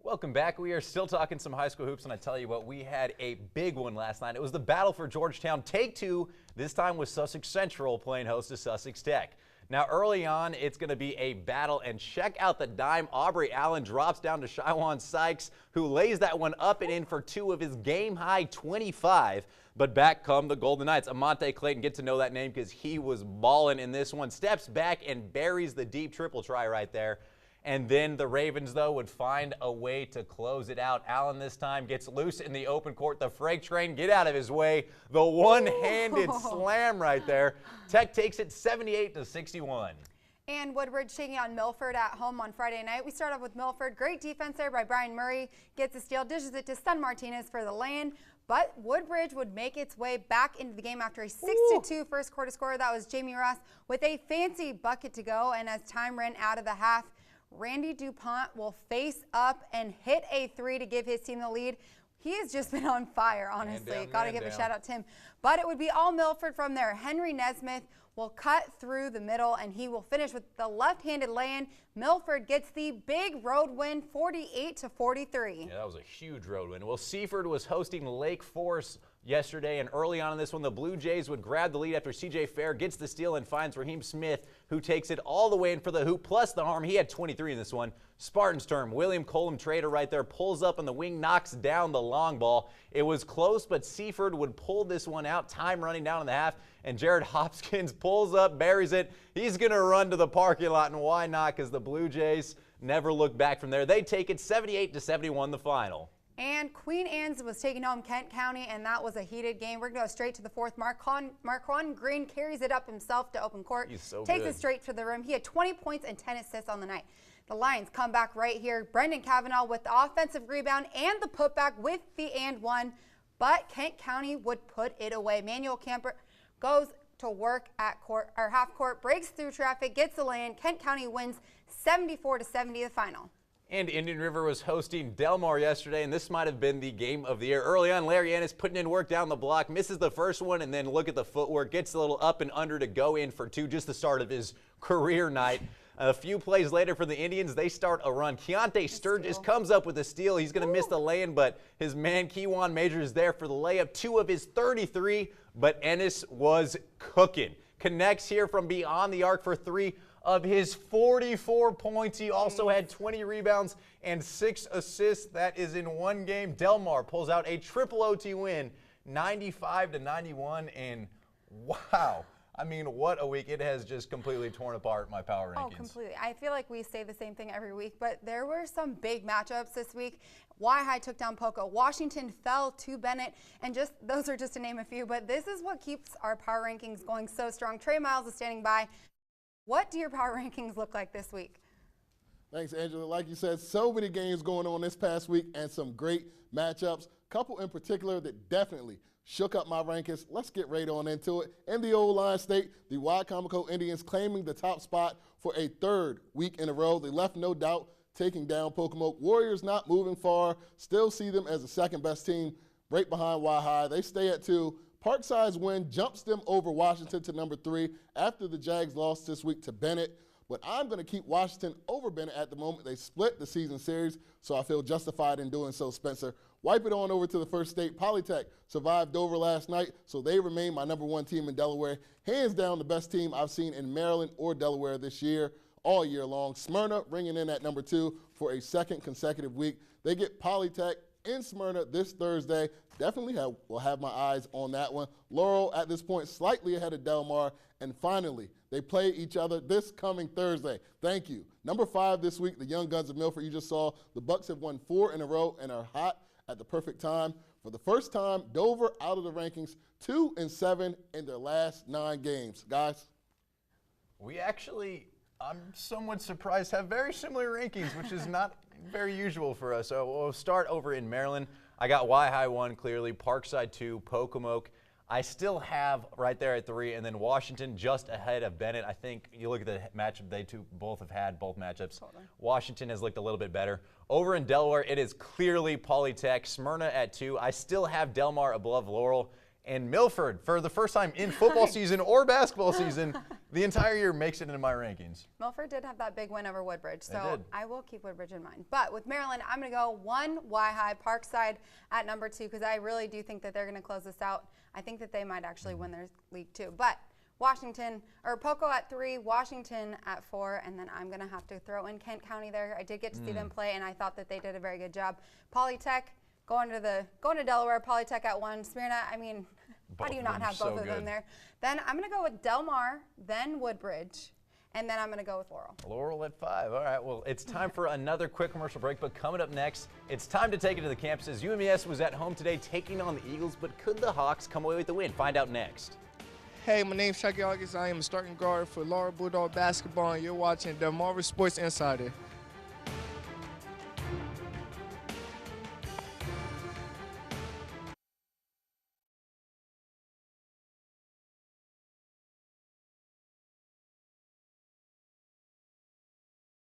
Welcome back. We are still talking some high school hoops, and I tell you what, we had a big one last night. It was the battle for Georgetown. Take two, this time with Sussex Central playing host to Sussex Tech. Now, early on, it's going to be a battle, and check out the dime. Aubrey Allen drops down to Shywan Sykes, who lays that one up and in for two of his game-high 25. But back come the Golden Knights. Amante Clayton, get to know that name because he was balling in this one. Steps back and buries the deep triple try right there. And then the Ravens, though, would find a way to close it out. Allen this time gets loose in the open court. The freight train, get out of his way. The one-handed slam right there. Tech takes it 78-61. And Woodbridge taking on Milford at home on Friday night. We start off with Milford. Great defense there by Brian Murray. Gets a steal, dishes it to Stun Martinez for the lay-in. But Woodbridge would make its way back into the game after a 6-2 first quarter score. That was Jamie Ross with a fancy bucket to go. And as time ran out of the half, Randy DuPont will face up and hit a three to give his team the lead. He has just been on fire, honestly. Got to give a shout out to him. But it would be all Milford from there. Henry Nesmith will cut through the middle, and he will finish with the left-handed lay-in. Milford gets the big road win, 48-43. Yeah, that was a huge road win. Well, Seaford was hosting Lake Forest yesterday, and early on in this one, the Blue Jays would grab the lead after C.J. Fair gets the steal and finds Raheem Smith, who takes it all the way in for the hoop, plus the harm. He had 23 in this one. Spartans term, William Colum Trader right there, pulls up on the wing, knocks down the long ball. It was close, but Seaford would pull this one out, time running down in the half, and Jared Hopkins pulls up, buries it. He's going to run to the parking lot, and why not, because the Blue Jays never look back from there. They take it 78-71 the final. And Queen Anne's was taking home Kent County, and that was a heated game. We're going to go straight to the fourth. Marquand Green carries it up himself to open court. He's so Takes good. it straight to the rim. He had 20 points and 10 assists on the night. The Lions come back right here. Brendan Cavanaugh with the offensive rebound and the putback with the and one. But Kent County would put it away. Manuel Camper goes to work at court or half court, breaks through traffic, gets the lay-in. Kent County wins 74-70 the final. And Indian River was hosting Delmar yesterday, and this might have been the game of the year. Early on, Larry Ennis putting in work down the block, misses the first one, and then look at the footwork, gets a little up and under to go in for two, just the start of his career night. A few plays later for the Indians, they start a run. Keontae Sturgis comes up with a steal. He's going to miss the lay-in, but his man Kewan Major is there for the layup. 2 of his 33, but Ennis was cooking. Connects here from beyond the arc for 3 of his 44 points. He also had 20 rebounds and 6 assists. That is in one game. Delmar pulls out a triple OT win, 95-91, and wow. I mean, what a week. It has just completely torn apart my power rankings. Oh, completely. I feel like we say the same thing every week, but there were some big matchups this week. Y-High took down Poco. Washington fell to Bennett, and just those are just to name a few, but this is what keeps our power rankings going so strong. Trey Miles is standing by. What do your power rankings look like this week? Thanks, Angela. Like you said, so many games going on this past week and some great matchups. Couple in particular that definitely shook up my rankings. Let's get right on into it. In the O-line state, the Wicomico Indians claiming the top spot for a 3rd week in a row. They left no doubt taking down Pocomoke. Warriors not moving far. Still see them as the 2nd best team right behind Y-High. They stay at 2. Parkside's win jumps them over Washington to number 3 after the Jags lost this week to Bennett. But I'm going to keep Washington over Bennett at the moment. They split the season series, so I feel justified in doing so, Spencer. Wipe it on over to the First State. Polytech survived Dover last night, so they remain my number 1 team in Delaware. Hands down the best team I've seen in Maryland or Delaware this year, all year long. Smyrna ringing in at number 2 for a 2nd consecutive week. They get Polytech in Smyrna this Thursday. Definitely will have my eyes on that one. Laurel at this point slightly ahead of Delmar. And finally, they play each other this coming Thursday. Thank you. Number 5 this week, the Young Guns of Milford. You just saw the Bucks have won 4 in a row and are hot at the perfect time. For the first time, Dover out of the rankings, 2-7 in their last 9 games. Guys? We actually, I'm somewhat surprised, have very similar rankings, which is not very usual for us. So we'll start over in Maryland. I got Y-High 1 clearly, Parkside 2, Pocomoke. I still have right there at 3, and then Washington just ahead of Bennett. I think you look at the matchup they both have had, both matchups. Totally. Washington has looked a little bit better. Over in Delaware, it is clearly Polytech. Smyrna at 2. I still have Delmar above Laurel. And Milford, for the first time in football season or basketball season, The entire year makes it into my rankings. Milford did have that big win over Woodbridge, They so did. I will keep Woodbridge in mind. But with Maryland, I'm going to go 1 Y-High Parkside at number 2 because I really do think that they're going to close this out. I think that they might actually win their league too. But Poco at 3, Washington at 4, and then I'm going to have to throw in Kent County there. I did get to see them play, and I thought that they did a very good job. Polytech going to Delaware. Polytech at 1. Smyrna. I mean, how do you not have both of them there? Then I'm going to go with Del Mar, then Woodbridge, and then I'm going to go with Laurel. Laurel at 5. All right, well, it's time for another quick commercial break, but coming up next, it's time to take it to the campuses. UMES was at home today taking on the Eagles, but could the Hawks come away with the win? Find out next. Hey, my name's Chucky August. I am a starting guard for Laurel Bulldog Basketball, and you're watching the Marvel Sports Insider.